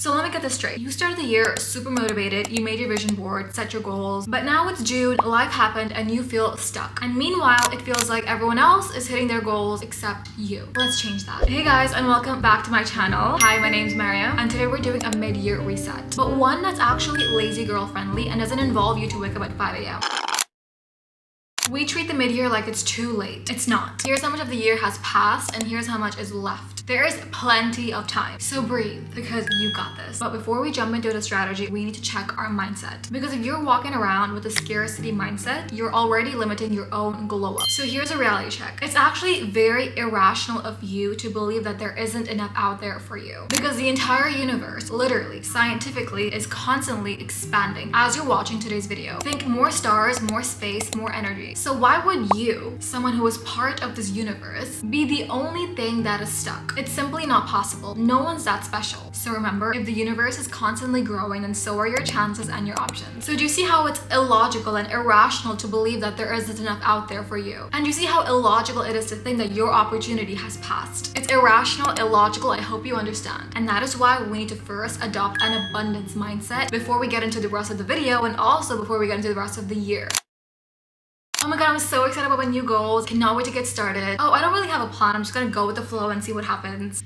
So let me get this straight. You started the year super motivated, you made your vision board, set your goals, but now it's June, life happened, and you feel stuck. And meanwhile, it feels like everyone else is hitting their goals except you. Let's change that. Hey guys, and welcome back to my channel. Hi, my name's Maryam, and today we're doing a mid-year reset. But one that's actually lazy girl friendly and doesn't involve you to wake up at 5 a.m. We treat the mid-year like it's too late. It's not. Here's how much of the year has passed, and here's how much is left. There is plenty of time. So breathe, because you got this. But before we jump into the strategy, we need to check our mindset. Because if you're walking around with a scarcity mindset, you're already limiting your own glow up. So here's a reality check. It's actually very irrational of you to believe that there isn't enough out there for you. Because the entire universe, literally, scientifically, is constantly expanding. As you're watching today's video, think more stars, more space, more energy. So why would you, someone who is part of this universe, be the only thing that is stuck? It's simply not possible. No one's that special. So remember, if the universe is constantly growing, then so are your chances and your options. So do you see how it's illogical and irrational to believe that there isn't enough out there for you? And you see how illogical it is to think that your opportunity has passed? It's irrational, illogical, I hope you understand. And that is why we need to first adopt an abundance mindset before we get into the rest of the video, and also before we get into the rest of the year. Oh my god, I'm so excited about my new goals. Cannot wait to get started. Oh, I don't really have a plan. I'm just gonna go with the flow and see what happens.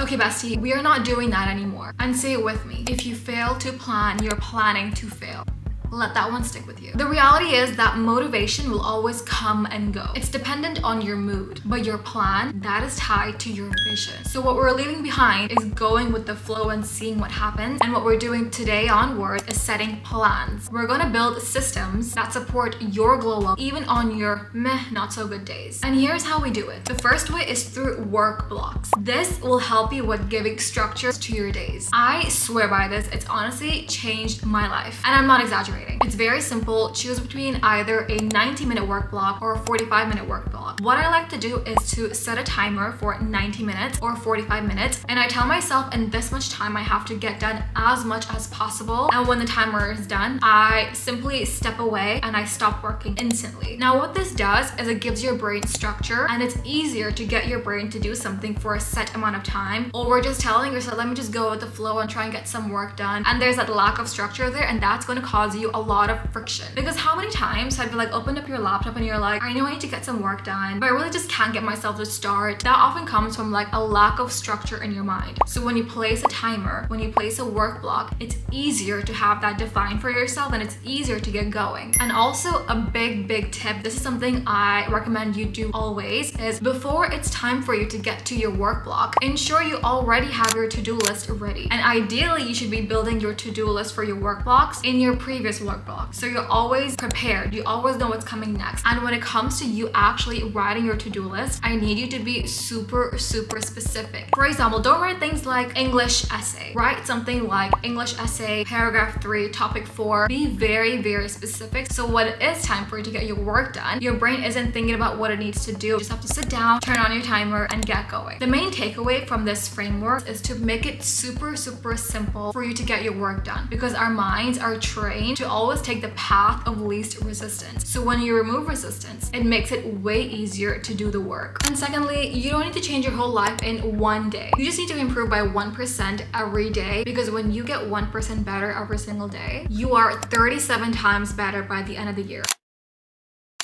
Okay, bestie, we are not doing that anymore. And say it with me. If you fail to plan, you're planning to fail. Let that one stick with you. The reality is that motivation will always come and go. It's dependent on your mood, but your plan, that is tied to your vision. So what we're leaving behind is going with the flow and seeing what happens. And what we're doing today onward is setting plans. We're gonna build systems that support your glow up, even on your meh, not so good days. And here's how we do it. The first way is through work blocks. This will help you with giving structure to your days. I swear by this, it's honestly changed my life. And I'm not exaggerating. It's very simple. Choose between either a 90-minute work block or a 45-minute work block. What I like to do is to set a timer for 90 minutes or 45 minutes, and I tell myself in this much time I have to get done as much as possible. And when the timer is done, I simply step away and I stop working instantly. Now what this does is it gives your brain structure, and it's easier to get your brain to do something for a set amount of time over just telling yourself, let me just go with the flow and try and get some work done. And there's that lack of structure there, and that's going to cause you a lot of friction. Because how many times have you opened up your laptop and you're like, I know I need to get some work done, but I really just can't get myself to start? That often comes from a lack of structure in your mind. So when you place a timer, when you place a work block, it's easier to have that defined for yourself, and it's easier to get going. And also a big tip, this is something I recommend you do always, is before it's time for you to get to your work block, ensure you already have your to-do list ready. And ideally you should be building your to-do list for your work blocks in your previous work block. So you're always prepared. You always know what's coming next. And when it comes to you actually writing your to-do list, I need you to be super specific. For example, don't write things like English essay. Write something like English essay, paragraph 3, topic 4. Be very specific. So when it is time for you to get your work done, your brain isn't thinking about what it needs to do. You just have to sit down, turn on your timer, and get going. The main takeaway from this framework is to make it super simple for you to get your work done, because our minds are trained to always take the path of least resistance. So when you remove resistance, it makes it way easier to do the work. And secondly, you don't need to change your whole life in one day. You just need to improve by 1% every day, because when you get 1% better every single day, you are 37 times better by the end of the year.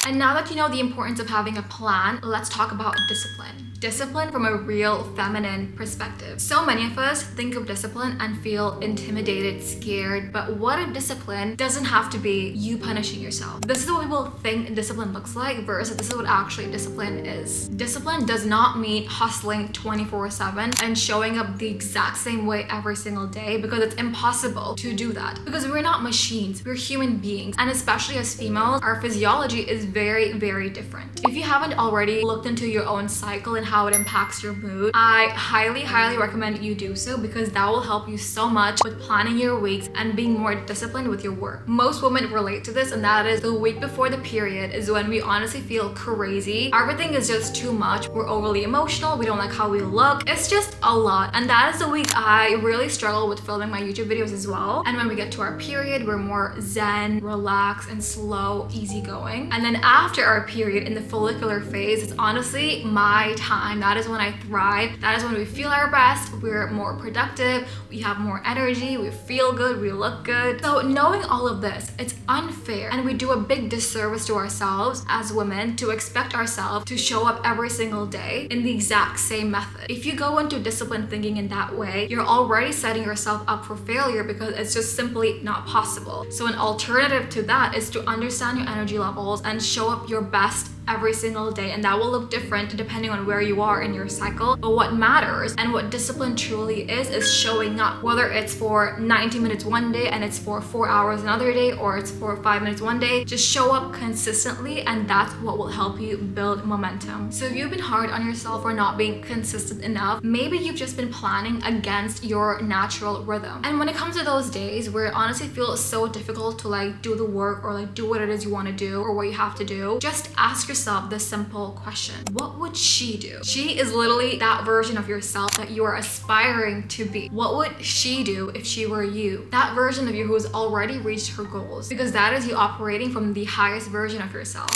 And now that you know the importance of having a plan, let's talk about discipline. Discipline from a real feminine perspective. So many of us think of discipline and feel intimidated, scared, but what if discipline doesn't have to be you punishing yourself? This is what people think discipline looks like versus this is what actually discipline is. Discipline does not mean hustling 24/7 and showing up the exact same way every single day, because it's impossible to do that. Because we're not machines, we're human beings. And especially as females, our physiology is very different. If you haven't already looked into your own cycle and how it impacts your mood, I highly recommend you do so, because that will help you so much with planning your weeks and being more disciplined with your work. Most women relate to this, and that is the week before the period is when we honestly feel crazy. Everything is just too much. We're overly emotional. We don't like how we look. It's just a lot. And that is the week I really struggle with filming my YouTube videos as well. And when we get to our period, we're more zen, relaxed, and slow, easygoing. And then after our period in the follicular phase, it's honestly my time. That is when I thrive. That is when we feel our best. We're more productive. We have more energy. We feel good. We look good. So knowing all of this, it's unfair, and we do a big disservice to ourselves as women to expect ourselves to show up every single day in the exact same method. If you go into disciplined thinking in that way, you're already setting yourself up for failure because it's just simply not possible. So an alternative to that is to understand your energy levels and show up your best every single day, and that will look different depending on where you are in your cycle. But what matters and what discipline truly is showing up, whether it's for 90 minutes one day and it's for 4 hours another day, or it's for 5 minutes one day. Just show up consistently, and that's what will help you build momentum. So if you've been hard on yourself for not being consistent enough, maybe you've just been planning against your natural rhythm. And when it comes to those days where it honestly feels so difficult to like do the work or like do what it is you want to do or what you have to do, just ask yourself this simple question: what would she do? She is literally that version of yourself that you are aspiring to be. What would she do if she were you? That version of you who has already reached her goals, because that is you operating from the highest version of yourself.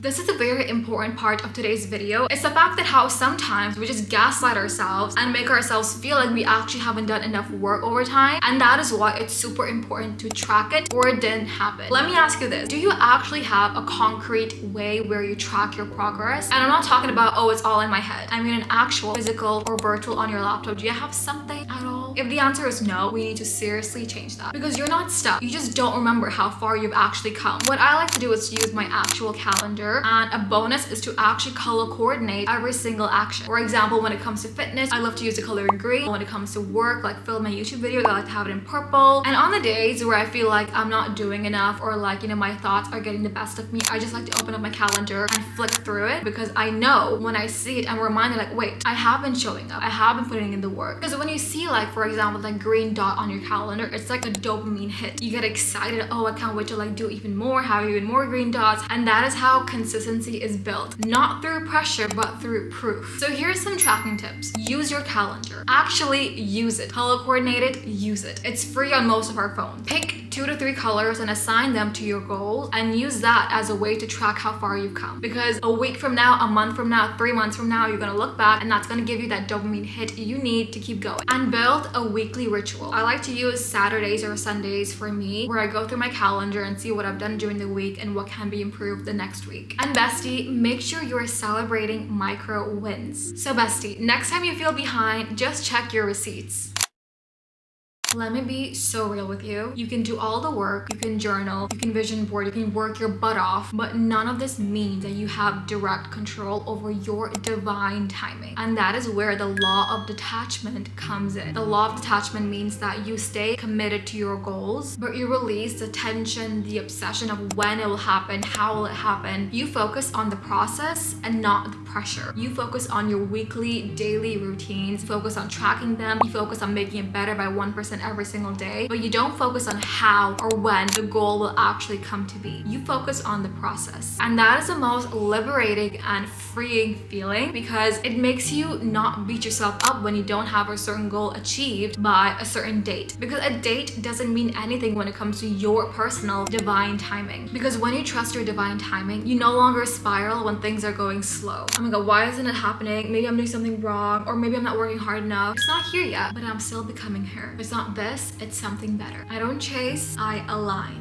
This is a very important part of today's video. It's the fact that how sometimes we just gaslight ourselves and make ourselves feel like we actually haven't done enough work over time, and that is why it's super important to track it or it didn't happen. Let me ask you this: do you actually have a concrete way where you track your progress? And I'm not talking about, oh, it's all in my head. I mean an actual physical or virtual on your laptop. Do you have something at all? If the answer is no, we need to seriously change that, because you're not stuck. You just don't remember how far you've actually come. What I like to do is use my actual calendar, and a bonus is to actually color coordinate every single action. For example, when it comes to fitness, I love to use the color green. When it comes to work, like film my YouTube videos, I like to have it in purple. And on the days where I feel like I'm not doing enough, or like, you know, my thoughts are getting the best of me, I just like to open up my calendar and flick through it, because I know when I see it, I'm reminded like, wait, I have been showing up. I have been putting in the work. Because when you see, like, for example, that green dot on your calendar, it's like a dopamine hit. You get excited. Oh, I can't wait to like do even more, have even more green dots. And that is how consistency is built, not through pressure but through proof. So here's some tracking tips. Use your calendar. Actually use it. Color coordinate it. Use it. It's free on most of our phones. Pick 2 to 3 colors and assign them to your goals, and use that as a way to track how far you've come. Because a week from now, a month from now, 3 months from now, you're gonna look back, and that's gonna give you that dopamine hit you need to keep going. And build a weekly ritual. I like to use Saturdays or Sundays for me, where I go through my calendar and see what I've done during the week and what can be improved the next week. And bestie, make sure you're celebrating micro wins. So bestie, next time you feel behind, just check your receipts. Let me be so real with you. You can do all the work, you can journal, you can vision board, you can work your butt off, but none of this means that you have direct control over your divine timing. And that is where the law of detachment comes in. The law of detachment means that you stay committed to your goals, but you release the tension, the obsession of when it will happen, how will it happen. You focus on the process and not the pressure. You focus on your weekly, daily routines, you focus on tracking them, you focus on making it better by 1% every single day, but you don't focus on how or when the goal will actually come to be. You focus on the process. And that is the most liberating and freeing feeling, because it makes you not beat yourself up when you don't have a certain goal achieved by a certain date. Because a date doesn't mean anything when it comes to your personal divine timing. Because when you trust your divine timing, you no longer spiral when things are going slow. Oh my god, why isn't it happening? Maybe I'm doing something wrong, or maybe I'm not working hard enough. It's not here yet, but I'm still becoming here. It's not this, it's something better. I don't chase, I align.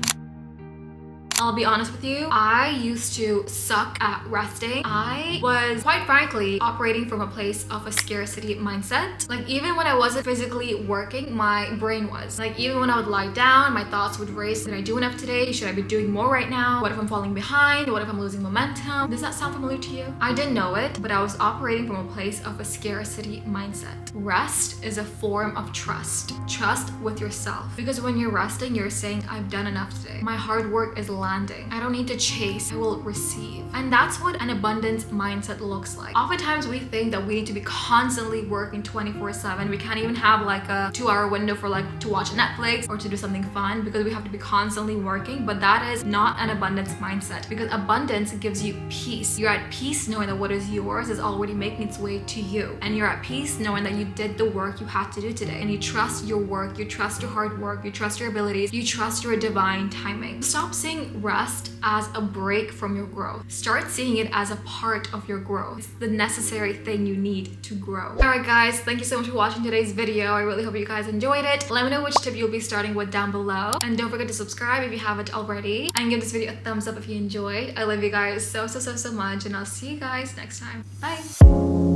I'll be honest with you, I used to suck at resting. I was, quite frankly, operating from a place of a scarcity mindset. Like, even when I wasn't physically working, my brain was. Like, even when I would lie down, my thoughts would race. Did I do enough today? Should I be doing more right now? What if I'm falling behind? What if I'm losing momentum? Does that sound familiar to you? I didn't know it, but I was operating from a place of a scarcity mindset. Rest is a form of trust. Trust with yourself. Because when you're resting, you're saying, I've done enough today. My hard work is landing. I don't need to chase, I will receive. And that's what an abundance mindset looks like. Oftentimes we think that we need to be constantly working 24/7. We can't even have like a 2-hour window for like to watch Netflix or to do something fun, because we have to be constantly working. But that is not an abundance mindset, because abundance gives you peace. You're at peace knowing that what is yours is already making its way to you. And you're at peace knowing that you did the work you had to do today. And you trust your work, you trust your hard work, you trust your abilities, you trust your divine timing. Stop saying rest as a break from your growth. Start seeing it as a part of your growth. It's the necessary thing you need to grow. Alright guys, thank you so much for watching today's video. I really hope you guys enjoyed it. Let me know which tip you'll be starting with down below. And don't forget to subscribe if you haven't already. And give this video a thumbs up if you enjoyed. I love you guys so much, and I'll see you guys next time. Bye!